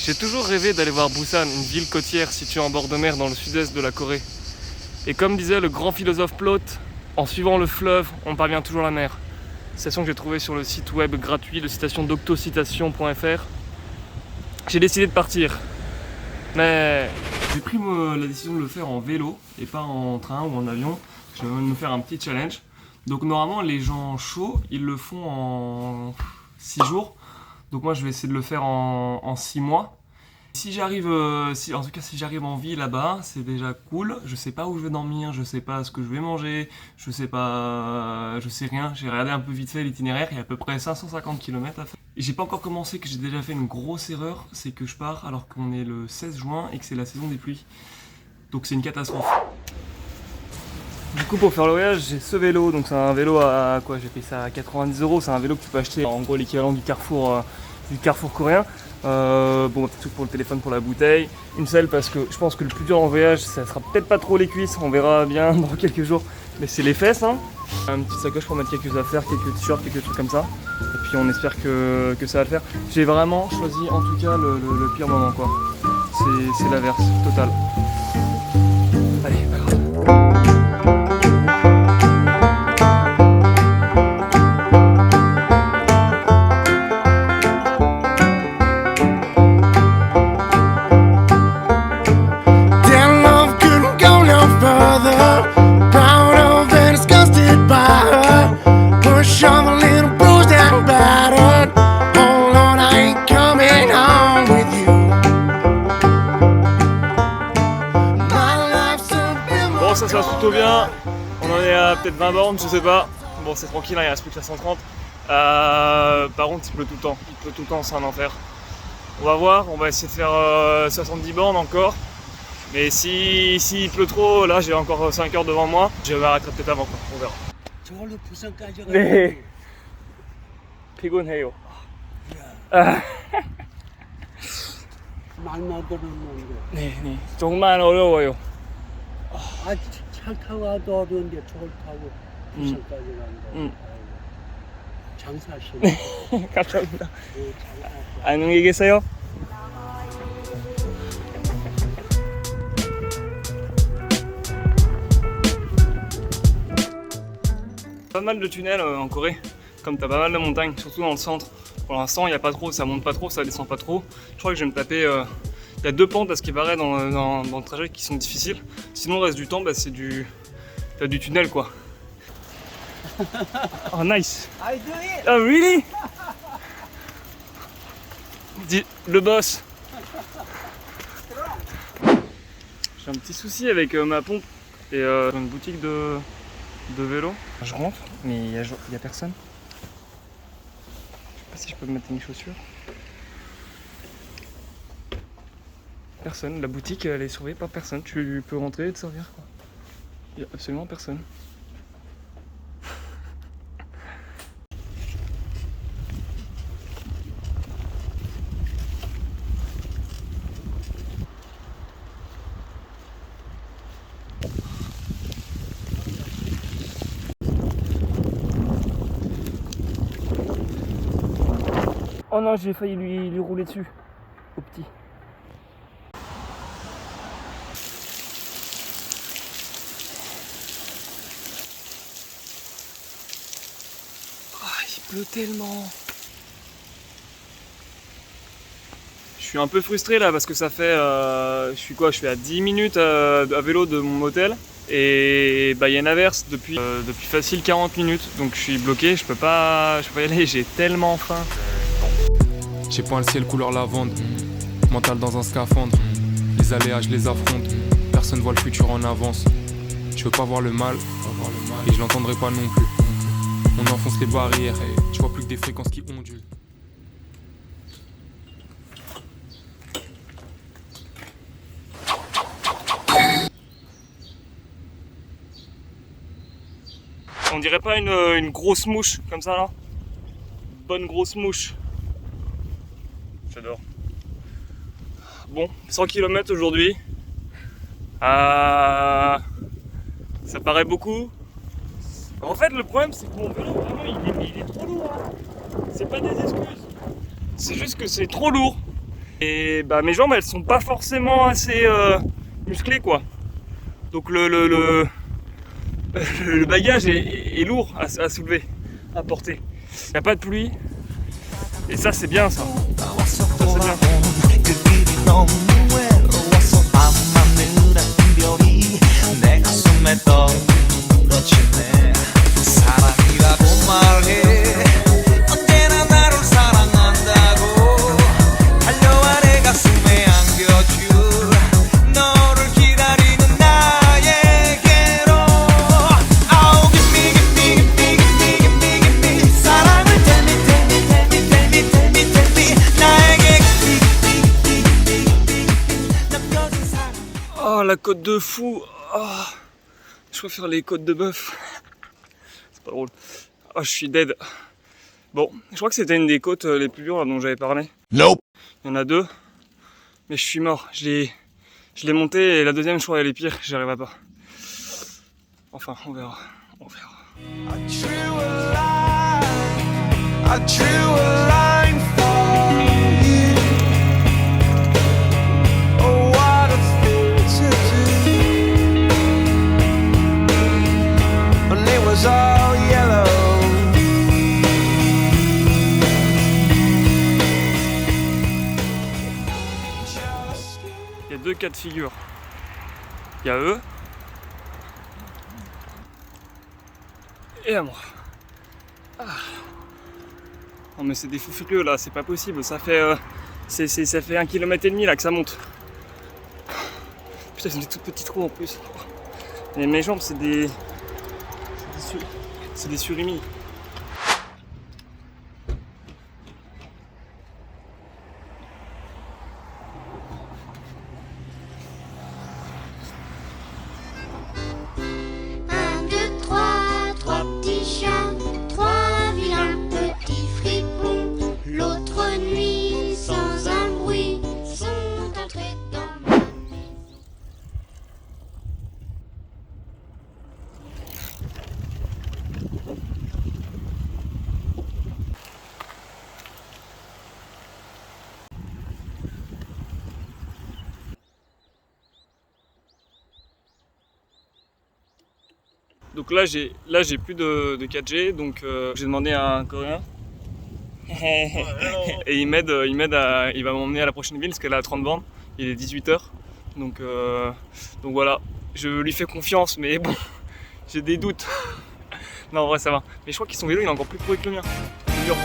J'ai toujours rêvé d'aller voir Busan, une ville côtière située en bord de mer dans le sud-est de la Corée. Et comme disait le grand philosophe Plaute, en suivant le fleuve, on parvient toujours à la mer. Citation que j'ai trouvée sur le site web gratuit de citation doctocitation.fr. J'ai décidé de partir. Mais j'ai pris la décision de le faire en vélo et pas en train ou en avion. Je vais me faire un petit challenge. Donc normalement les gens chauds, ils le font en 6 jours. Donc moi je vais essayer de le faire en 6 mois. Si j'arrive si j'arrive en vie là-bas, c'est déjà cool. Je sais pas où je vais dormir, je sais pas ce que je vais manger, je sais rien. J'ai regardé un peu vite fait l'itinéraire, il y a à peu près 550 km à faire. Et j'ai pas encore commencé, que j'ai déjà fait une grosse erreur, c'est que je pars alors qu'on est le 16 juin et que c'est la saison des pluies. Donc c'est une catastrophe. Du coup pour faire le voyage, j'ai ce vélo, donc c'est un vélo à quoi, j'ai payé ça à 90 €, c'est un vélo que tu peux acheter en gros l'équivalent du Carrefour coréen. Bon, petit truc pour le téléphone, pour la bouteille, une selle parce que je pense que le plus dur en voyage, ça sera peut-être pas trop les cuisses, on verra bien dans quelques jours, mais c'est les fesses, hein. Un petit sacoche pour mettre quelques affaires, quelques t-shirts, quelques trucs comme ça, et puis on espère que ça va le faire. J'ai vraiment choisi en tout cas le pire moment quoi, c'est l'averse totale. Allez, pas grave. Bon, ça se passe plutôt bien, on en est à peut-être 20 bornes, je sais pas. Bon, c'est tranquille, hein, il reste plus que la 130. Par contre, il pleut tout le temps, c'est un enfer. On va voir, on va essayer de faire 70 bornes encore. Mais s'il pleut trop, là j'ai encore 5 heures devant moi, je m'arrêterai peut-être avant, quoi. On verra. 네, 피곤해요. 말만 들으면 네, 정말 어려워요. 차 타고 와도 어려운데 저걸 타고 부산까지 간다. 장사하시네. 감사합니다. 안녕히 계세요. Pas mal de tunnels en Corée, comme t'as pas mal de montagnes, surtout dans le centre. Pour l'instant, il n'y a pas trop, ça monte pas trop, ça descend pas trop. Je crois que je vais me taper. Il y a 2 pentes à ce qui paraît dans le trajet qui sont difficiles. Sinon, le reste du temps, bah, t'as du tunnel quoi. Oh nice! I do it. Oh really? Le boss. J'ai un petit souci avec ma pompe et une boutique de vélo. Je rentre, mais il y a personne. Je sais pas si je peux me mettre mes chaussures. Personne, la boutique elle est surveillée par personne. Tu peux rentrer et te servir quoi. Il y a absolument personne. Oh non, j'ai failli lui rouler dessus, au petit. Oh, il pleut tellement. Je suis un peu frustré là parce que ça fait, je suis à 10 minutes à vélo de mon motel. Et bah il y a une averse depuis facile 40 minutes, donc je suis bloqué, je peux pas y aller, j'ai tellement faim. J'ai peint le ciel couleur lavande, mental dans un scaphandre. Les aléas je les affronte, personne voit le futur en avance. Je veux pas voir le mal, et je l'entendrai pas non plus. On enfonce les barrières, et je vois plus que des fréquences qui ondulent. On dirait pas une grosse mouche comme ça là? Bonne grosse mouche. J'adore. Bon, 100 km aujourd'hui. Ça paraît beaucoup. En fait, le problème, c'est que mon vélo, vraiment, il est trop lourd. Hein. C'est pas des excuses. C'est juste que c'est trop lourd. Et bah mes jambes elles sont pas forcément assez musclées quoi. Donc le bagage est lourd à soulever, à porter. Il n'y a pas de pluie. Et ça c'est bien ça. Ça c'est bien. Oh la côte de fou, oh, je préfère les côtes de bœuf. C'est pas drôle. Oh je suis dead. Bon, je crois que c'était une des côtes les plus dures là, dont j'avais parlé. Nope. Il y en a deux, mais je suis mort. Je l'ai montée et la deuxième je crois elle est pire, j'y arriverai pas. Enfin, on verra. On verra. I drew a line for you. Oh, what a thing to do. And it was all yellow. Il y a deux cas de figure. Il y a eux. Et à moi. Ah. Non mais c'est des fous furieux là, c'est pas possible, ça fait ça fait 1,5 km là que ça monte. Putain, c'est des tout petits trous en plus. Et mes jambes c'est des surimi. Trois petits chats, trois vilains petits fripons. L'autre nuit, sans un bruit, sont entrés dans ma nuit. Donc là j'ai plus de 4G, donc j'ai demandé à un Coréen. Et il va m'emmener à la prochaine ville parce qu'elle est à 30 bornes, il est 18h. Donc voilà, je lui fais confiance mais bon, j'ai des doutes. Non en vrai ça va. Mais je crois que son vélo il est encore plus pourri que le mien. C'est dur.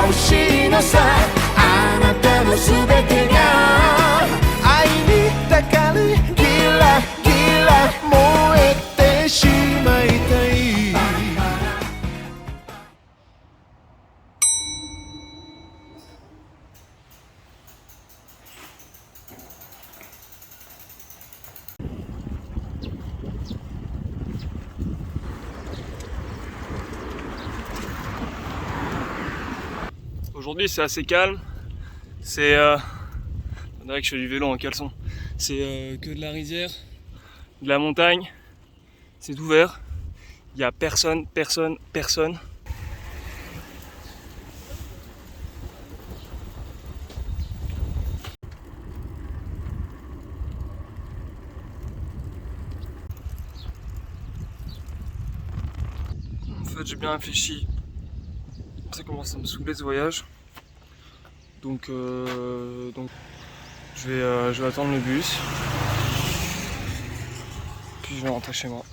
星のさあなたのすべてが愛にたかりギラギラ燃えてしまいたい Aujourd'hui c'est assez calme, c'est on dirait que je fais du vélo en caleçon, c'est que de la rizière, de la montagne, c'est ouvert, il n'y a personne. En fait j'ai bien réfléchi, ça commence à me saouler ce voyage. Donc je vais attendre le bus. Puis je vais rentrer chez moi.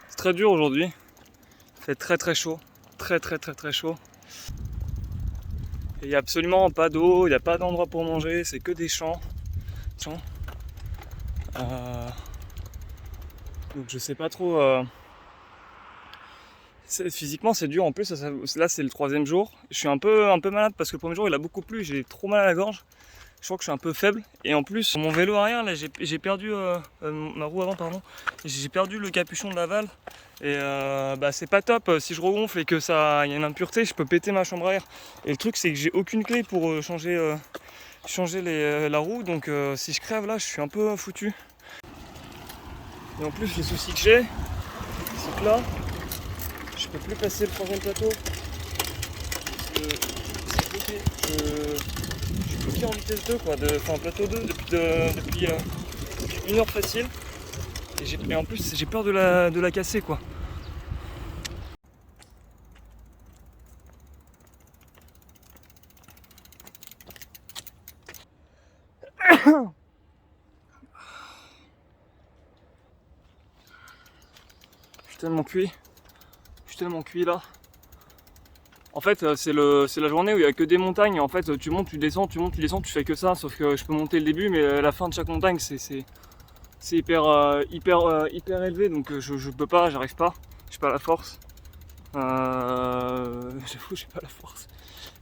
C'est très dur aujourd'hui. Il fait très chaud. Très chaud. Et il n'y a absolument pas d'eau, il n'y a pas d'endroit pour manger, c'est que des champs. Donc je sais pas trop. Physiquement c'est dur en plus, là c'est le 3e jour. Je suis un peu malade parce que le premier jour il a beaucoup plu, j'ai trop mal à la gorge. je crois que je suis un peu faible. Et en plus, mon vélo arrière, là, j'ai perdu ma roue avant, pardon. J'ai perdu le capuchon de l'aval. Et bah, c'est pas top. Si je regonfle et que ça, y a une impureté, je peux péter ma chambre à air. Et le truc, c'est que j'ai aucune clé pour changer la roue. Donc si je crève là, je suis un peu foutu. Et en plus, le souci que j'ai, c'est que là, je peux plus passer le troisième plateau. Parce que c'est bloqué. Je suis bloqué en vitesse 2, quoi, enfin plateau 2 depuis 1 heure facile. Et en plus, j'ai peur de la casser, quoi. Je suis tellement cuit là. En fait, c'est la journée où il n'y a que des montagnes. En fait, tu montes, tu descends, tu fais que ça. Sauf que je peux monter le début, mais la fin de chaque montagne, c'est hyper élevé. Donc je peux pas, j'arrive pas. J'ai pas la force. J'avoue, j'ai pas la force.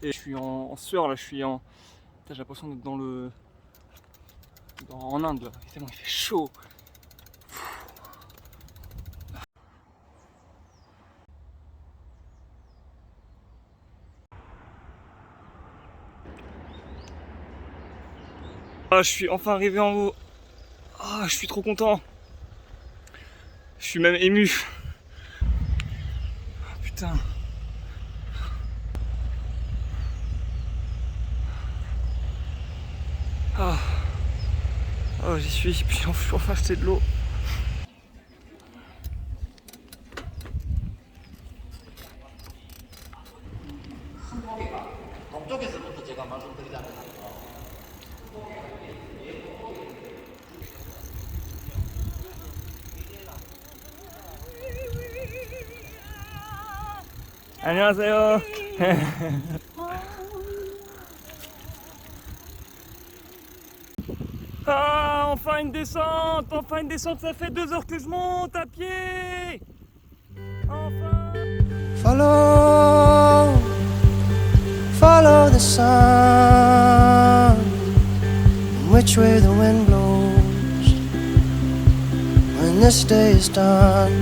Et je suis en sueur là, j'ai l'impression d'être en Inde là. Tellement il fait chaud. Ah, je suis enfin arrivé en haut. Ah, je suis trop content. Je suis même ému. Ah, putain. Ah. Oh, j'y suis. Puis je suis enfin acheté de l'eau. 안녕하세요. Ah, enfin une descente, ça fait 2 heures que je monte à pied. Enfin. Follow the sun, which way the wind blows when this day is done.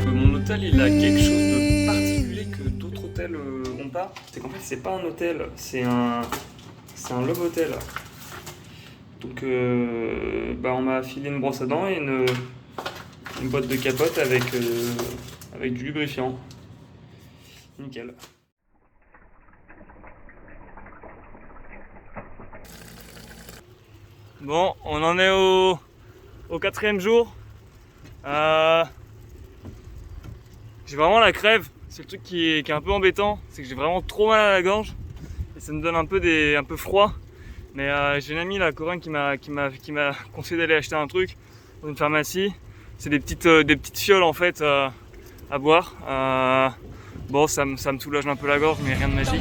Mon hôtel, il a quelque chose de particulier que d'autres hôtels n'ont pas. C'est qu'en fait, c'est pas un hôtel, c'est un love hotel. Donc, on m'a filé une brosse à dents et une boîte de capote avec du lubrifiant. Nickel. Bon, on en est au 4e jour. J'ai vraiment la crève. C'est le truc qui est un peu embêtant, c'est que j'ai vraiment trop mal à la gorge et ça me donne un peu froid. Mais j'ai une amie là, Corinne, qui m'a conseillé d'aller acheter un truc dans une pharmacie. C'est des petites fioles en fait à boire. Bon, ça me soulage un peu la gorge, mais rien de magique.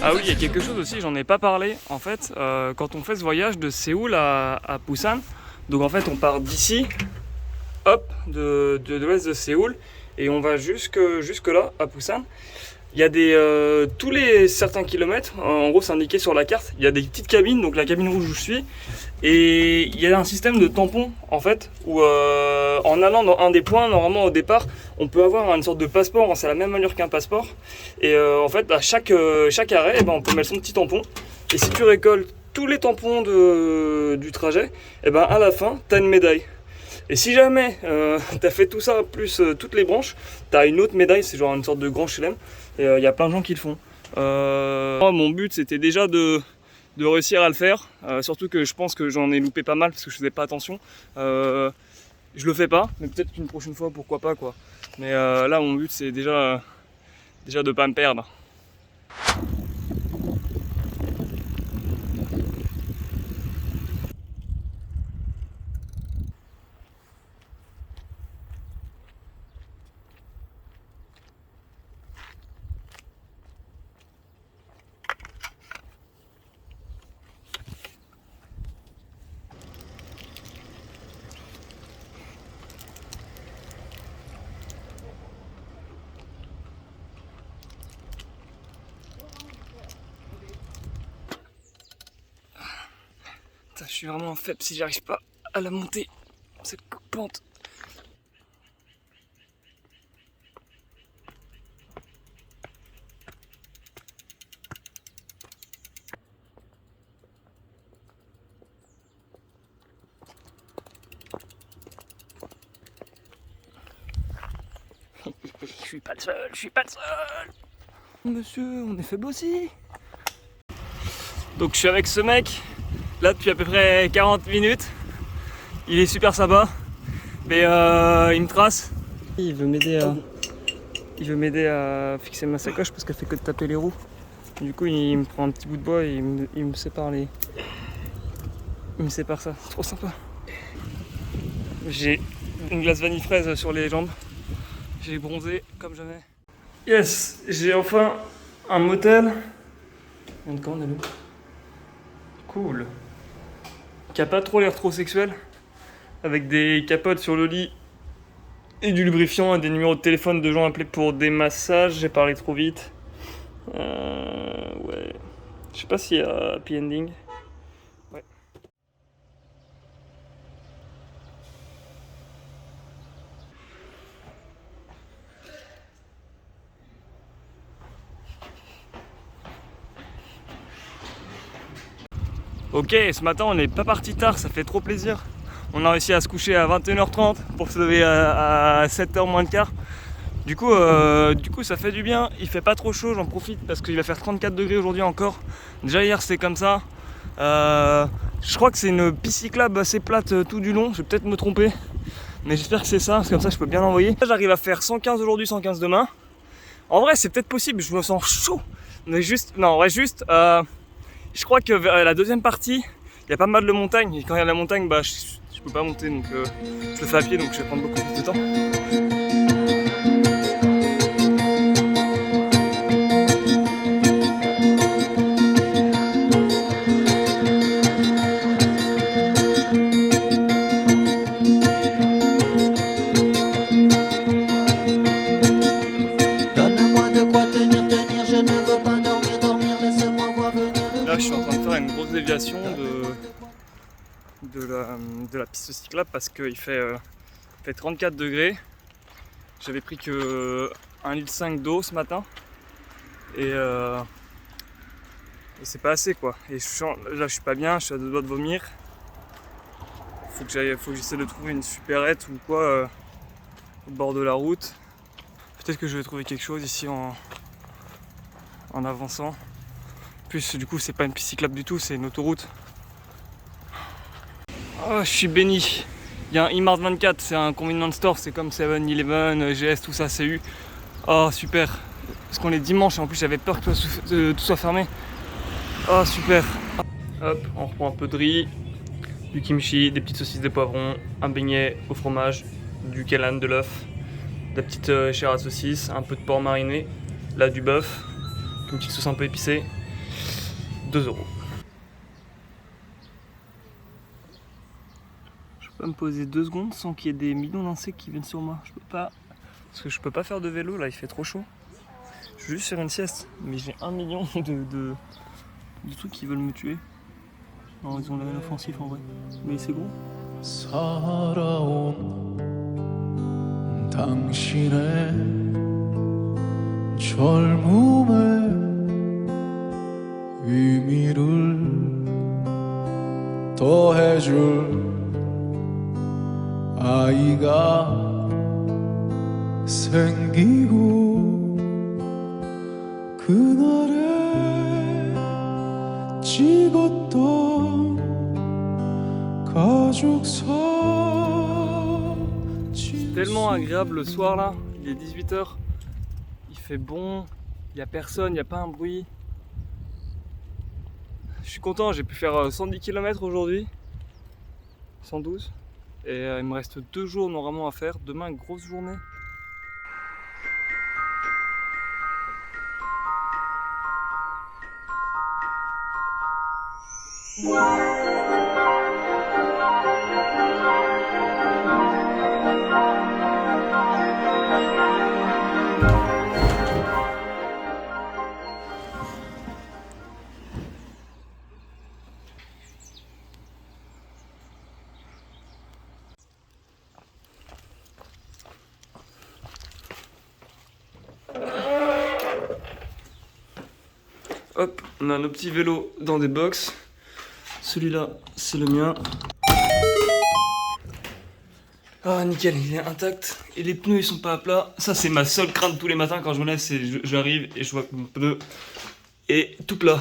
Ah oui, il y a quelque chose aussi, j'en ai pas parlé. En fait, quand on fait ce voyage de Séoul à Busan, donc en fait on part d'ici, hop, de l'ouest de Séoul, et on va jusque là, à Busan. Il y a tous les certains kilomètres, en gros c'est indiqué sur la carte, il y a des petites cabines, donc la cabine rouge où je suis, et il y a un système de tampons en fait, où en allant dans un des points, normalement au départ, on peut avoir une sorte de passeport, c'est la même allure qu'un passeport, et en fait à chaque arrêt, on peut mettre son petit tampon, et si tu récoltes tous les tampons du trajet, à la fin, tu as une médaille. Et si jamais tu as fait tout ça, plus toutes les branches, tu as une autre médaille, c'est genre une sorte de grand chelem. Et il y a plein de gens qui le font. Moi, mon but, c'était déjà de réussir à le faire. Surtout que je pense que j'en ai loupé pas mal parce que je faisais pas attention. Je le fais pas, mais peut-être qu'une prochaine fois, pourquoi pas, quoi. Mais là, mon but, c'est déjà de pas me perdre. Putain, je suis vraiment faible si j'arrive pas à la monter, cette pente. Je suis pas le seul, je suis pas le seul. Monsieur, on est fait bosser. Donc je suis avec ce mec, là depuis à peu près 40 minutes. Il est super sympa, mais il me trace. Il veut m'aider à fixer ma sacoche parce qu'elle fait que de taper les roues. Du coup il me prend un petit bout de bois et il me sépare ça, c'est trop sympa. J'ai une glace vanille fraise sur les jambes. J'ai bronzé comme jamais. Yes, j'ai enfin un motel. Quand on est où? Cool. Qui a pas trop l'air trop sexuel. Avec des capotes sur le lit et du lubrifiant et des numéros de téléphone de gens appelés pour des massages. J'ai parlé trop vite. Ouais. Je sais pas s'il y a happy ending. Ouais. Ok, ce matin on n'est pas parti tard, ça fait trop plaisir. On a réussi à se coucher à 21h30 pour se lever à 7h moins le quart. Du coup, ça fait du bien, il fait pas trop chaud, j'en profite parce qu'il va faire 34 degrés aujourd'hui encore. Déjà hier c'était comme ça. Je crois que c'est une piste cyclable assez plate tout du long, je vais peut-être me tromper. Mais j'espère que c'est ça, parce que comme ça je peux bien l'envoyer. J'arrive à faire 115 aujourd'hui, 115 demain. En vrai c'est peut-être possible, je me sens chaud. Mais juste, non en vrai juste, je crois que vers la deuxième partie, il y a pas mal de montagnes. Et quand il y a la montagne, bah, je peux pas monter, donc je le fais à pied, donc je vais prendre beaucoup plus de temps. Donne-moi de quoi tenir, je ne veux pas dormir, laisse-moi voir venir. Là, je suis en train de faire une grosse déviation de la piste cyclable parce qu'il fait 34 degrés. J'avais pris que 1,5 litre d'eau ce matin et c'est pas assez quoi. Et là, je suis pas bien, je suis à deux doigts de vomir. Faut que j'essaie de trouver une supérette ou quoi au bord de la route. Peut-être que je vais trouver quelque chose ici en avançant. En plus, du coup, c'est pas une piste cyclable du tout, c'est une autoroute. Oh, je suis béni. Il y a un eMart 24, c'est un convenience store, c'est comme 7-Eleven, GS, tout ça, CU. Oh, super. Parce qu'on est dimanche et en plus, j'avais peur que tout soit fermé. Oh, super. Hop, on reprend un peu de riz, du kimchi, des petites saucisses de poivrons, un beignet au fromage, du kailan, de l'œuf, de la petite chair à saucisse, un peu de porc mariné, là du bœuf, une petite sauce un peu épicée. 2 €. Je peux pas me poser 2 secondes sans qu'il y ait des millions d'insectes qui viennent sur moi. Je peux pas. Parce que je peux pas faire de vélo là, il fait trop chaud. Je veux juste faire une sieste. Mais j'ai 1 million de trucs qui veulent me tuer. Non, ils ont l'air offensifs en vrai. Mais c'est gros. 살아온 당신의 젊음의 의미를 더해줄 아이가 생기고 그날에 찍었던 가족사. C'est tellement agréable le soir là. Il est 18h. Il fait bon. Il n'y a personne, il n'y a pas un bruit. Je suis content, j'ai pu faire 110 km aujourd'hui. 112. Et il me reste 2 jours normalement à faire. Demain, grosse journée. On a nos petits vélos dans des box. Celui-là, c'est le mien. Ah nickel, il est intact. Et les pneus, ils sont pas à plat. Ça, c'est ma seule crainte tous les matins quand je me lève, c'est j'arrive et je vois que mon pneu est tout plat.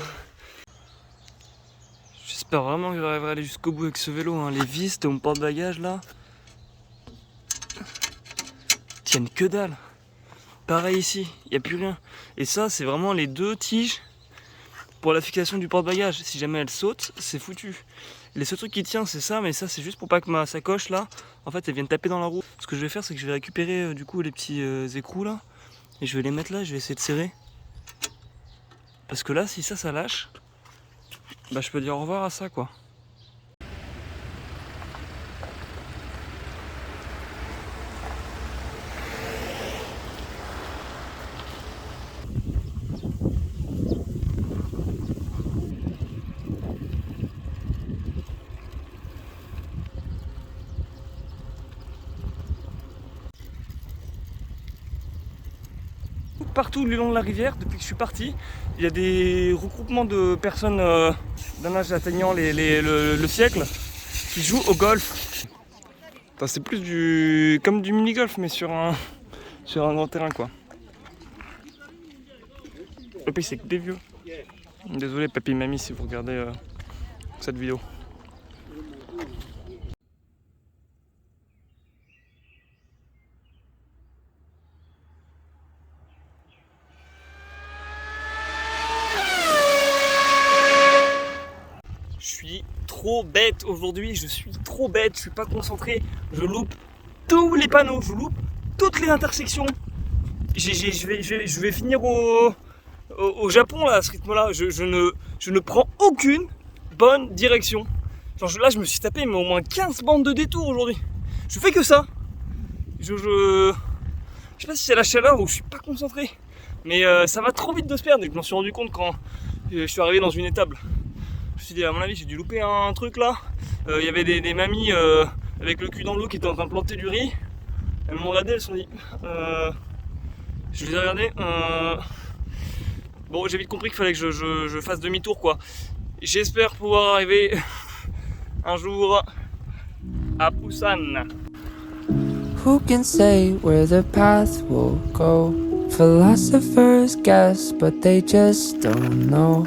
J'espère vraiment que j'arriverai à aller jusqu'au bout avec ce vélo. Hein. Les vis de mon porte-bagages là tiennent que dalle. Pareil ici, il n'y a plus rien. Et ça, c'est vraiment les deux tiges pour la fixation du porte-bagages. Si jamais elle saute, c'est foutu. Les seuls trucs qui tiennent, c'est ça, mais ça, c'est juste pour pas que ma sacoche là, en fait, elle vienne taper dans la roue. Ce que je vais faire, c'est que je vais récupérer du coup les petits écrous là, et je vais les mettre là, je vais essayer de serrer. Parce que là, si ça lâche, bah je peux dire au revoir à ça quoi. Partout le long de la rivière, depuis que je suis parti, il y a des regroupements de personnes d'un âge atteignant le siècle qui jouent au golf. Enfin, c'est plus comme du mini-golf mais sur un grand terrain quoi. Et puis c'est que des vieux. Désolé papy et mamie si vous regardez cette vidéo. Je suis trop bête aujourd'hui, je suis trop bête, je suis pas concentré, je loupe tous les panneaux, je loupe toutes les intersections. Je vais finir au Japon là, à ce rythme-là, je ne prends aucune bonne direction. Genre là je me suis tapé mais au moins 15 bandes de détour aujourd'hui. Je fais que ça. Je sais pas si c'est la chaleur ou je suis pas concentré, mais ça va trop vite de se perdre et je m'en suis rendu compte quand je suis arrivé dans une étable. Je me suis dit à mon avis j'ai dû louper un truc là. Il y avait des mamies avec le cul dans l'eau qui étaient en train de planter du riz. Elles m'ont regardé, elles se sont dit je les ai regardées. Bon j'ai vite compris qu'il fallait que je fasse demi-tour quoi. J'espère pouvoir arriver un jour à Busan. Who can say where the path will go? Philosophers guess, but they just don't know.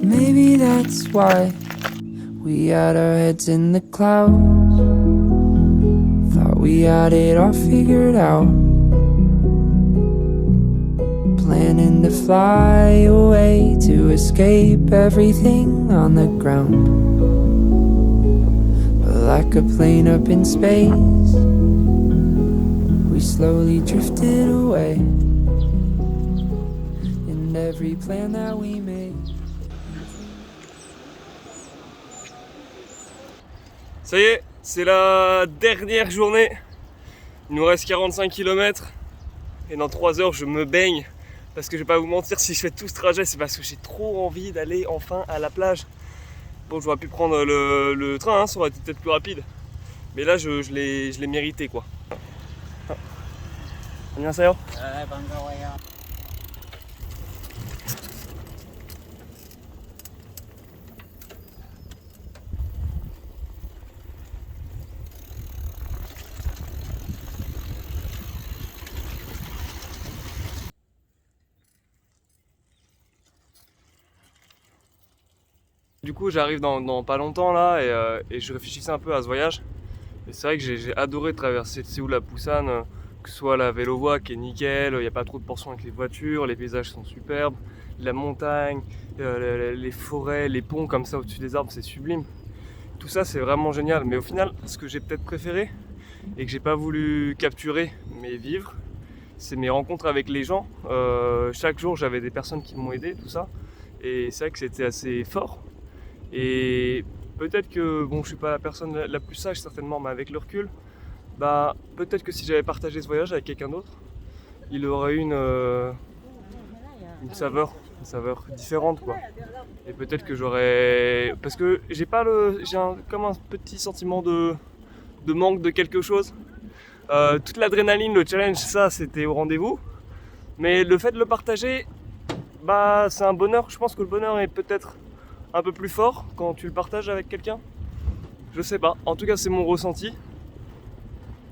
Maybe that's why we had our heads in the clouds. Thought we had it all figured out. Planning to fly away to escape everything on the ground. But like a plane up in space, we slowly drifted away. And every plan that we made. Ça y est, c'est la dernière journée. Il nous reste 45 km. Et dans 3 heures, je me baigne. Parce que je vais pas vous mentir, si je fais tout ce trajet, c'est parce que j'ai trop envie d'aller enfin à la plage. Bon, j'aurais pu prendre le train, hein, ça aurait été peut-être plus rapide. Mais là, je l'ai mérité, quoi. 안녕하세요. 반가워요. Du coup, j'arrive dans pas longtemps là et je réfléchissais un peu à ce voyage. Et c'est vrai que j'ai adoré traverser de Séoul à Busan, que ce soit la vélo-voie qui est nickel, il n'y a pas trop de portions avec les voitures, les paysages sont superbes, la montagne, les forêts, les ponts comme ça au-dessus des arbres, c'est sublime. Tout ça, c'est vraiment génial. Mais au final, ce que j'ai peut-être préféré et que j'ai pas voulu capturer mais vivre, c'est mes rencontres avec les gens. Chaque jour, j'avais des personnes qui m'ont aidé, tout ça. Et c'est vrai que c'était assez fort. Et peut-être que, bon, je suis pas la personne la plus sage certainement, mais avec le recul, bah peut-être que si j'avais partagé ce voyage avec quelqu'un d'autre, il aurait eu une saveur différente quoi. Et peut-être que j'aurais, parce que j'ai comme un petit sentiment de manque de quelque chose. Toute l'adrénaline, le challenge, ça c'était au rendez-vous, mais le fait de le partager, Bah c'est un bonheur, je pense que le bonheur est peut-être un peu plus fort quand tu le partages avec quelqu'un. Je sais pas, en tout cas c'est mon ressenti.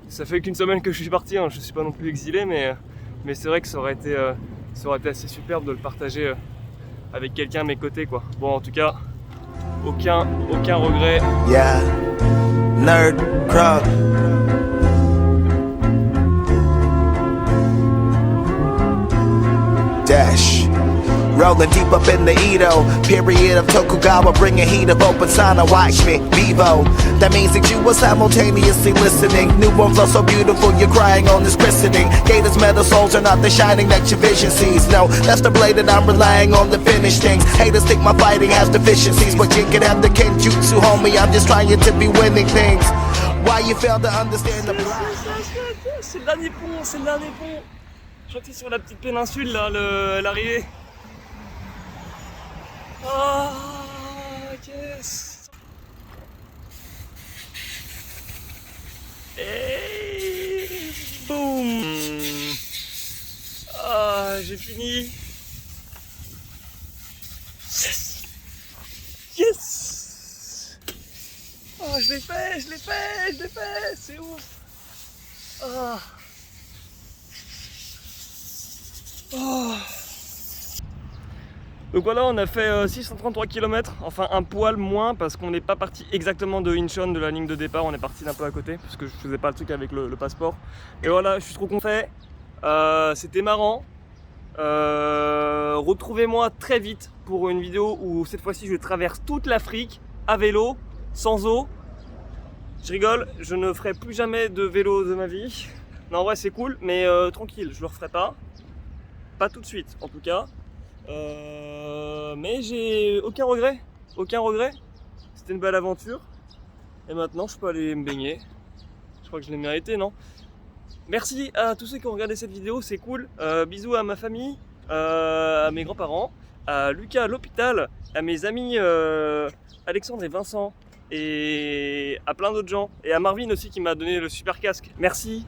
Ça fait qu'une semaine que je suis parti, hein. Je suis pas non plus exilé, mais c'est vrai que ça aurait été assez superbe de le partager avec quelqu'un à mes côtés, quoi. Bon, en tout cas, aucun regret. Yeah, nerd crowd. Dash. Rolling deep up in the Edo. Period of Tokugawa, bringing heat of open sana. Watch me, Vivo. That means that you were simultaneously listening. Newborn flow so beautiful, you're crying on this christening. Gators metal souls are not the shining that your vision sees. No, that's the blade that I'm relying on to finish things. Haters think my fighting has deficiencies, but you can have the kenjutsu, homie. I'm just trying to be winning things. Why you fail to understand the C'est le dernier pont, c'est le dernier pont. Je crois que c'est sur la petite péninsule là, l'arrivée. Ah, yes. Et boum. Ah, j'ai fini. Yes. Yes. Oh, je l'ai fait, c'est ouf. Ah. Oh. Donc voilà, on a fait 633 km, enfin un poil moins parce qu'on n'est pas parti exactement de Incheon, de la ligne de départ, on est parti d'un peu à côté parce que je faisais pas le truc avec le passeport. Et voilà, je suis trop content, c'était marrant. Retrouvez-moi très vite pour une vidéo où cette fois-ci je traverse toute l'Afrique à vélo, sans eau. Je rigole, je ne ferai plus jamais de vélo de ma vie. Non, en vrai c'est cool, mais tranquille, je le referai pas. Pas tout de suite en tout cas. Mais j'ai aucun regret. C'était une belle aventure. Et maintenant je peux aller me baigner. Je crois que je l'ai mérité, non? Merci à tous ceux qui ont regardé cette vidéo, c'est cool. Bisous à ma famille, à mes grands-parents, à Lucas à l'hôpital, à mes amis Alexandre et Vincent, et à plein d'autres gens. Et à Marvin aussi qui m'a donné le super casque. Merci.